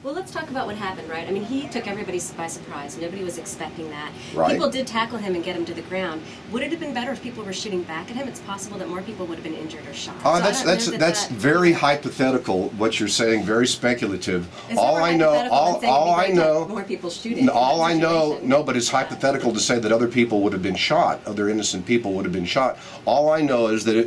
Well, let's talk about what happened, right? I mean, he took everybody by surprise. Nobody was expecting that. Right. People did tackle him and get him to the ground. Would it have been better if people were shooting back at him? It's possible that more people would have been injured or shot. Oh, that's very hypothetical. What you're saying, very speculative. All I know, more people shooting. All I know, no, but it's hypothetical to say that other people would have been shot. Other innocent people would have been shot. All I know is that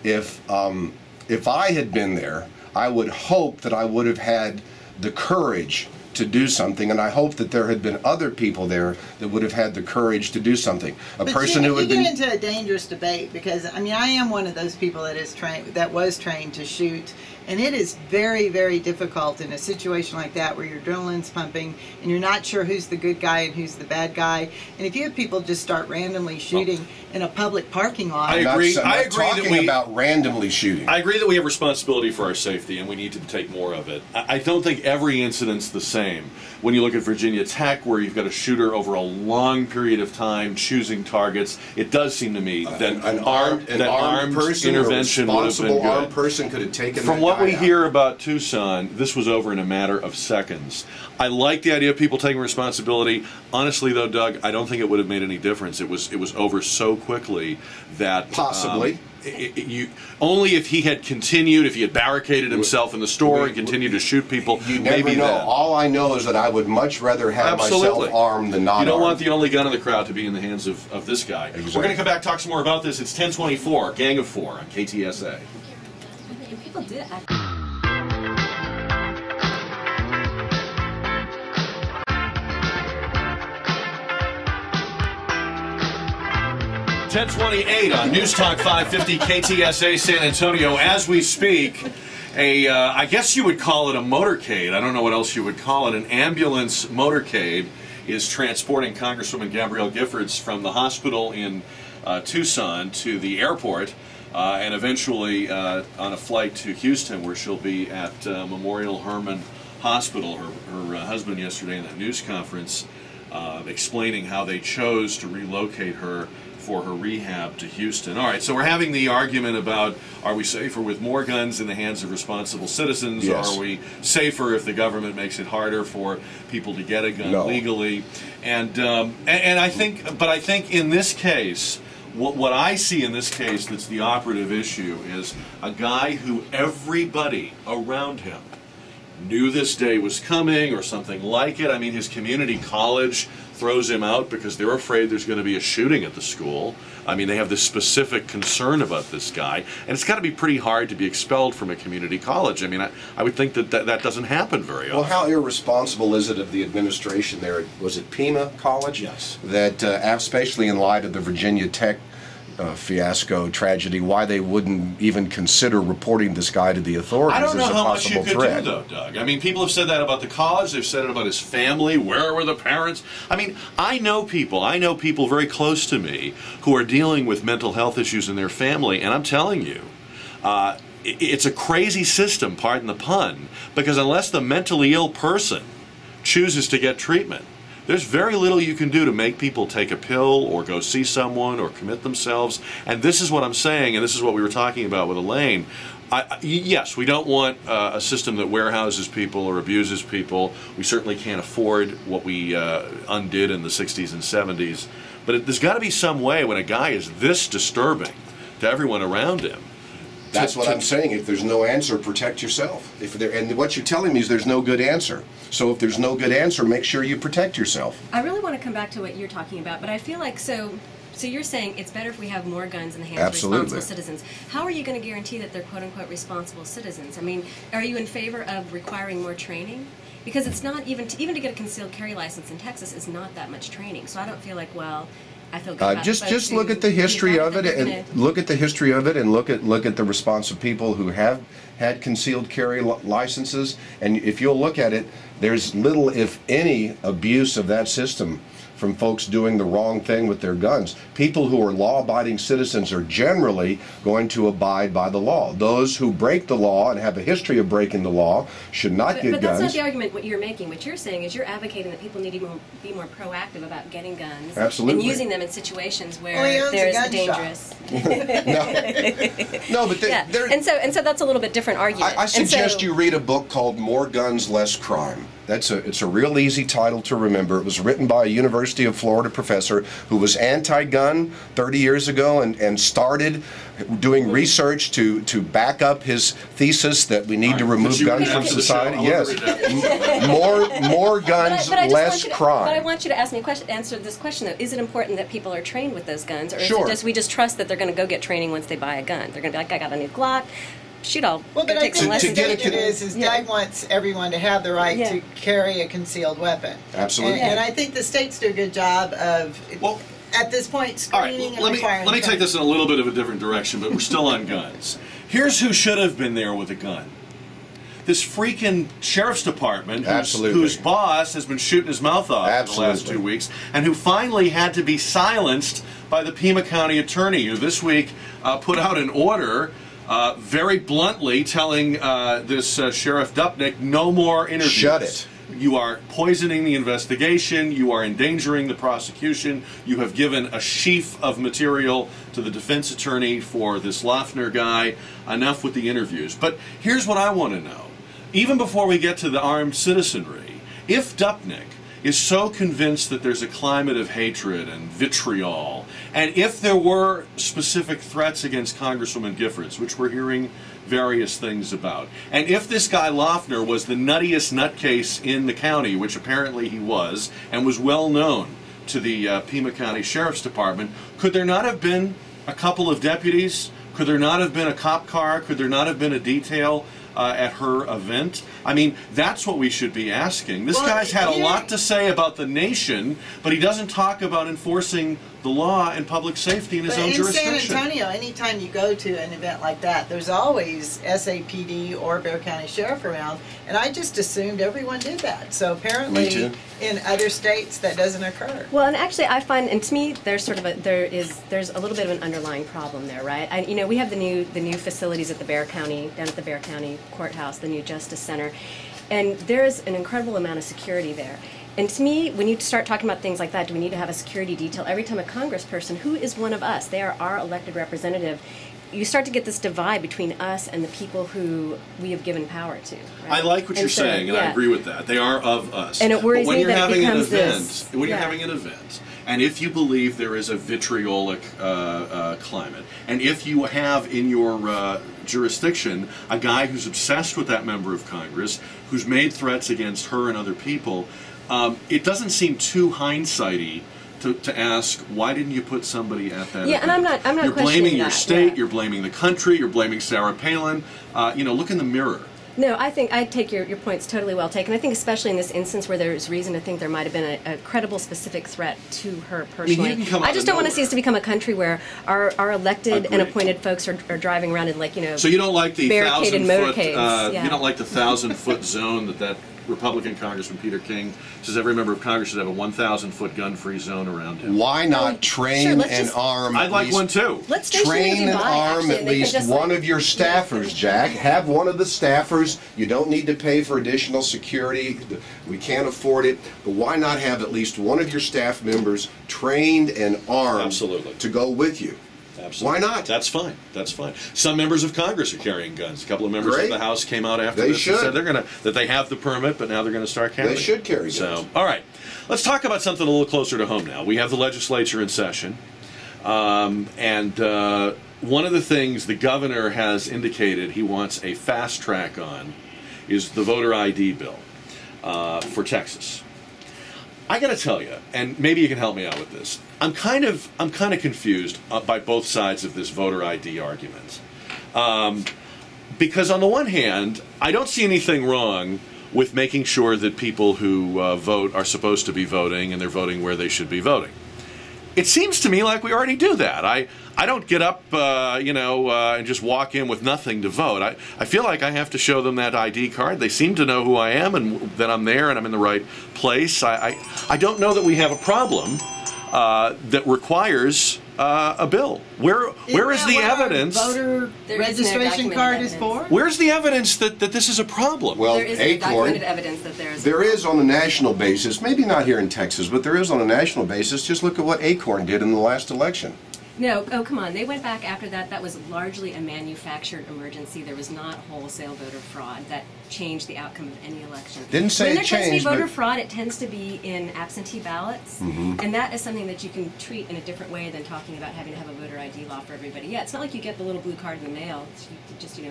if I had been there, I would hope that I would have had the courage to do something, and I hope that there had been other people there that would have had the courage to do something. But person who would get into a dangerous debate, because I mean, I am one of those people that was trained to shoot, and it is very, very difficult in a situation like that where your adrenaline's pumping and you're not sure who's the good guy and who's the bad guy. And if you have people just start randomly shooting in a public parking lot, I agree. I'm not talking about randomly shooting. I agree that we have responsibility for our safety, and we need to take more of it. I don't think every incident's the same. When you look at Virginia Tech, where you've got a shooter over a long period of time choosing targets, it does seem to me that an armed person, intervention would have been good. Armed person could have taken. From what we hear about Tucson, this was over in a matter of seconds. I like the idea of people taking responsibility. Honestly, though, Doug, I don't think it would have made any difference. It was over so quickly that possibly. Only if he had continued, if he had barricaded himself in the store and continued to shoot people, you never maybe know. then. All I know is that I would much rather have myself armed than not armed. You don't want the only gun in the crowd to be in the hands of this guy. Exactly. We're going to come back, talk some more about this. It's 10:24, Gang of Four on KTSA. People did act. 10:28 on News Talk 550 KTSA San Antonio. As we speak, I guess you would call it a motorcade. I don't know what else you would call it. An ambulance motorcade is transporting Congresswoman Gabrielle Giffords from the hospital in Tucson to the airport, and eventually on a flight to Houston, where she'll be at Memorial Hermann Hospital. Her husband yesterday in that news conference explaining how they chose to relocate her for her rehab to Houston. All right, so we're having the argument about, are we safer with more guns in the hands of responsible citizens? Yes. Are we safer if the government makes it harder for people to get a gun legally? And I think in this case, what I see in this case that's the operative issue is a guy who everybody around him knew this day was coming or something like it. I mean, his community college throws him out because they're afraid there's going to be a shooting at the school. I mean, they have this specific concern about this guy, and it's got to be pretty hard to be expelled from a community college. I mean, I would think that doesn't happen very often. Well, how irresponsible is it of the administration there? Was it Pima College? Yes. That, especially in light of the Virginia Tech fiasco, tragedy, why they wouldn't even consider reporting this guy to the authorities. I don't know as a how much you possible could threat. do, though, Doug. I mean, people have said that about the college. They've said it about his family. Where were the parents? I mean, I know people very close to me who are dealing with mental health issues in their family, and I'm telling you, it's a crazy system, pardon the pun, because unless the mentally ill person chooses to get treatment, there's very little you can do to make people take a pill or go see someone or commit themselves. And this is what I'm saying, and this is what we were talking about with Elaine. Yes, we don't want a system that warehouses people or abuses people. We certainly can't afford what we undid in the 60s and 70s. But there's got to be some way when a guy is this disturbing to everyone around him. That's what I'm saying. If there's no answer, protect yourself. And what you're telling me is there's no good answer. So if there's no good answer, make sure you protect yourself. I really want to come back to what you're talking about, but I feel like so you're saying it's better if we have more guns in the hands of responsible citizens. How are you going to guarantee that they're quote-unquote responsible citizens? I mean, are you in favor of requiring more training? Because it's not even to get a concealed carry license in Texas is not that much training. So I don't feel like, well, I feel good about just look at the history of it, and look at the response of people who have had concealed carry licenses, and if you'll look at it, there's little, if any, abuse of that system from folks doing the wrong thing with their guns. People who are law-abiding citizens are generally going to abide by the law. Those who break the law and have a history of breaking the law should not get guns. But that's not the argument what you're making. What you're saying is you're advocating that people need to be more proactive about getting guns. Absolutely. And using them in situations where there's a dangerous... No, but and so that's a little bit different argument. I suggest you read a book called More Guns, Less Crime. It's a real easy title to remember. It was written by a University of Florida professor who was anti-gun 30 years ago and started doing research to back up his thesis that we need to remove guns from society. Yes, more guns, less crime. But I want you to answer this question though. Is it important that people are trained with those guns, or is it just we just trust that they're going to go get training once they buy a gun? They're going to be like, I got a new Glock. Shoot, I'll well, but I take think some lessons. the danger is Doug wants everyone to have the right to carry a concealed weapon. Absolutely. And I think the states do a good job of, at this point, screening and requiring. Let me take this in a little bit of a different direction, but we're still on guns. Here's who should have been there with a gun. This freaking sheriff's department, whose boss has been shooting his mouth off for the last 2 weeks, and who finally had to be silenced by the Pima County attorney, who this week put out an order very bluntly telling this Sheriff Dupnick, no more interviews. Shut it. You are poisoning the investigation. You are endangering the prosecution. You have given a sheaf of material to the defense attorney for this Loeffner guy. Enough with the interviews. But here's what I want to know. Even before we get to the armed citizenry, if Dupnick is so convinced that there's a climate of hatred and vitriol, and if there were specific threats against Congresswoman Giffords, which we're hearing various things about, and if this guy Loeffner was the nuttiest nutcase in the county, which apparently he was, and was well known to the Pima County Sheriff's Department, could there not have been a couple of deputies? Could there not have been a cop car? Could there not have been a detail at her event? I mean, that's what we should be asking. This guy's had a lot to say about the nation, but he doesn't talk about enforcing the law and public safety in his own jurisdiction. In San Antonio, anytime you go to an event like that, there's always SAPD or Bexar County Sheriff around, and I just assumed everyone did that. So apparently in other states that doesn't occur. Well, and actually I find, and to me, there's sort of there's a little bit of an underlying problem there, right? You know, we have the new facilities at the Bexar County, down at the Bexar County Courthouse, the new Justice Center, and there's an incredible amount of security there. And to me, when you start talking about things like that, do we need to have a security detail every time a congressperson, who is one of us, they are our elected representative, you start to get this divide between us and the people who we have given power to. Right? I like what you're saying, and I agree with that. They are of us. And it worries me that it becomes when you're having an event, and if you believe there is a vitriolic climate, and if you have in your jurisdiction a guy who's obsessed with that member of Congress, who's made threats against her and other people, it doesn't seem too hindsighty to ask, why didn't you put somebody at that event? And I'm not You're blaming your that, state, you're blaming the country, you're blaming Sarah Palin. Look in the mirror. No, I think I take your points totally well taken. I think especially in this instance where there's reason to think there might have been a credible specific threat to her personally. I just don't want to see us to become a country where our elected and appointed folks are driving around in So you don't like the barricaded 1,000-foot motorcades. You don't like the 1,000-foot zone that Republican Congressman Peter King says every member of Congress should have a 1,000-foot gun-free zone around him. Why not train and arm? I'd like one too. Let's train and arm at least one of your staffers, Jack. Have one of the staffers. You don't need to pay for additional security. We can't afford it. But why not have at least one of your staff members trained and armed to go with you? Absolutely. Why not? That's fine. That's fine. Some members of Congress are carrying guns. A couple of members of the House came out after this and said that they have the permit, but now they're going to start carrying. They should carry guns. So, all right. Let's talk about something a little closer to home now. We have the legislature in session, and one of the things the governor has indicated he wants a fast track on is the voter ID bill for Texas. I got to tell you, and maybe you can help me out with this. I'm kind of confused by both sides of this voter ID argument, because on the one hand, I don't see anything wrong with making sure that people who vote are supposed to be voting and they're voting where they should be voting. It seems to me like we already do that. I don't get up, and just walk in with nothing to vote. I feel like I have to show them that ID card. They seem to know who I am and that I'm there and I'm in the right place. I don't know that we have a problem that requires a bill. Where is the evidence? Voter registration card is for? Where's the evidence that this is a problem? Well, there is documented evidence that there is. There is on a national basis, maybe not here in Texas, but there is on a national basis. Just look at what Acorn did in the last election. No, oh come on. They went back after that. That was largely a manufactured emergency. There was not wholesale voter fraud that changed the outcome of any election. Didn't say when it there tends to be changed, voter but fraud, it tends to be in absentee ballots, and that is something that you can treat in a different way than talking about having to have a voter ID law for everybody. Yeah, it's not like you get the little blue card in the mail. You just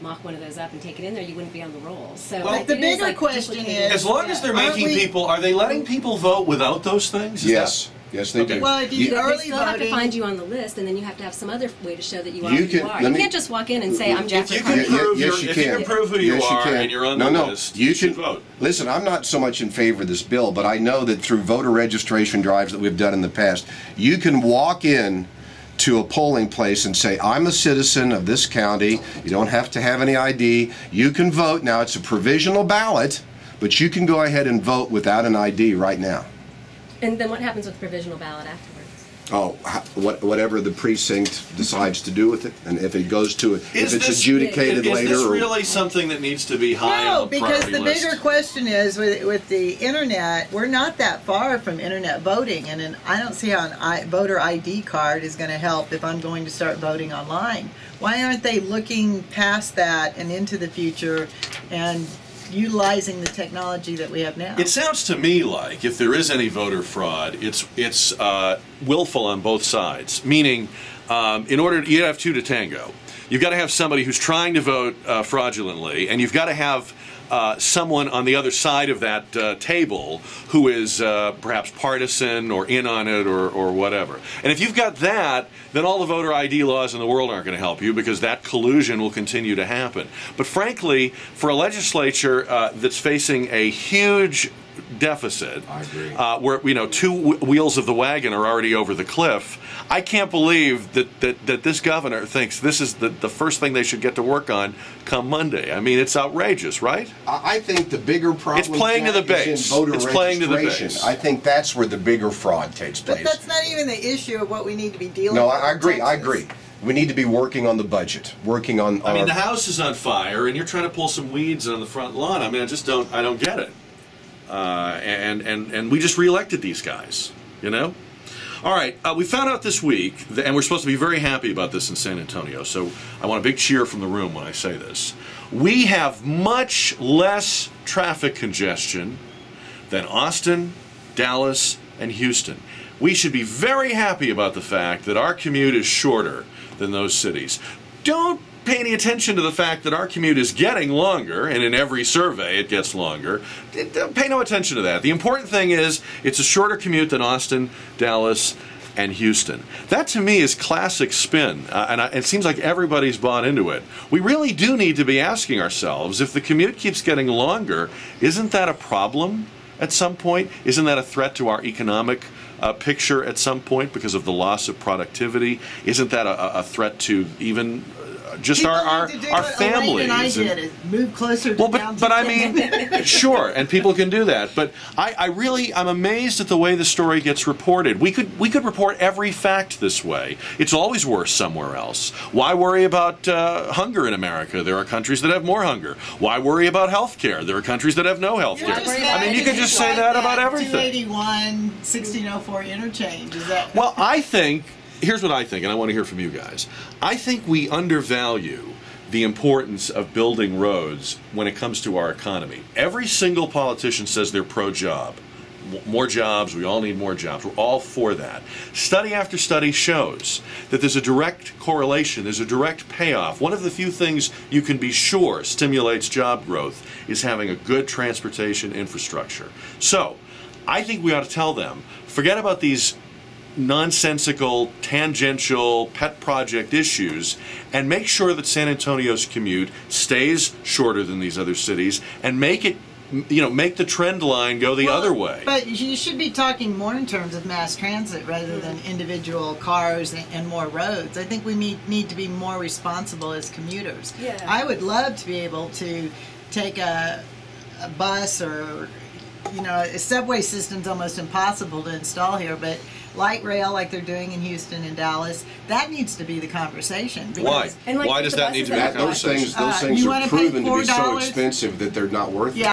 mock one of those up and take it in there, you wouldn't be on the rolls. So well, the bigger question is, as long as they're making people, are they letting people vote without those things? Yes. Yes, they do. Well, if you they early still voting, have to find you on the list, and then you have to have some other way to show that you are You who you can- are. let You me- can't just walk in and say, I'm Jack If you can Riccardi. prove, Yes, if you you can. can prove who you Yes, you are can. and you're on the list, you should vote. Listen, I'm not so much in favor of this bill, but I know that through voter registration drives that we've done in the past, you can walk in to a polling place and say, I'm a citizen of this county. You don't have to have any ID. You can vote. Now, it's a provisional ballot, but you can go ahead and vote without an ID right now. And then what happens with the provisional ballot afterwards? Oh, whatever the precinct decides to do with it, and if it goes to, if it's adjudicated later. Is this or, really something that needs to be high on the because priority the list? bigger question is with the internet, we're not that far from internet voting, and I don't see how a voter ID card is going to help if I'm going to start voting online. Why aren't they looking past that and into the future and utilizing the technology that we have now? It sounds to me like if there is any voter fraud, it's willful on both sides. Meaning, in order you have two to tango. You've got to have somebody who's trying to vote fraudulently, and you've got to have someone on the other side of that table who is perhaps partisan or in on it or whatever. And if you've got that, then all the voter ID laws in the world aren't going to help you because that collusion will continue to happen. But frankly, for a legislature that's facing a huge deficit, I agree. Where two wheels of the wagon are already over the cliff, I can't believe that this governor thinks this is the first thing they should get to work on come Monday. I mean, it's outrageous, right? I think the bigger problem It's playing to the base. is in voter It's playing to the registration. base. I think that's where the bigger fraud takes place. But that's not even the issue of what we need to be dealing No, with. I agree. in I Texas. agree. We need to be working on the budget, working on. I mean, the house is on fire, and you're trying to pull some weeds on the front lawn. I mean, I don't get it. And we just reelected these guys, you know? All right, we found out this week, and we're supposed to be very happy about this in San Antonio, so I want a big cheer from the room when I say this. We have much less traffic congestion than Austin, Dallas, and Houston. We should be very happy about the fact that our commute is shorter than those cities. Don't pay any attention to the fact that our commute is getting longer, and in every survey it gets longer. Pay no attention to that. The important thing is it's a shorter commute than Austin, Dallas, and Houston. That to me is classic spin, and it seems like everybody's bought into it. We really do need to be asking ourselves, if the commute keeps getting longer, isn't that a problem at some point? Isn't that a threat to our economic picture at some point because of the loss of productivity? Isn't that a threat to even just our families? Elaine and I did is move closer to downtown. But I mean, sure, and people can do that. But I'm amazed at the way the story gets reported. We could report every fact this way. It's always worse somewhere else. Why worry about hunger in America? There are countries that have more hunger. Why worry about health care? There are countries that have no health care. I mean, you can just say that about everything. 281, 1604 interchange. Is that? Well, here's what I think, and I want to hear from you guys. I think we undervalue the importance of building roads when it comes to our economy. Every single politician says they're pro-job. More jobs, we all need more jobs. We're all for that. Study after study shows that there's a direct correlation, there's a direct payoff. One of the few things you can be sure stimulates job growth is having a good transportation infrastructure. So, I think we ought to tell them, forget about these nonsensical, tangential, pet project issues, and make sure that San Antonio's commute stays shorter than these other cities, and make it make the trend line go the other way. But you should be talking more in terms of mass transit rather than individual cars and more roads. I think we need to be more responsible as commuters. Yeah. I would love to be able to take a bus or, a subway system's almost impossible to install here, but light rail like they're doing in Houston and Dallas, that needs to be the conversation. Why? And Why does that need to be the Those conversation? things you are wanna pay proven to be so $4? expensive that they're not worth it. Yeah,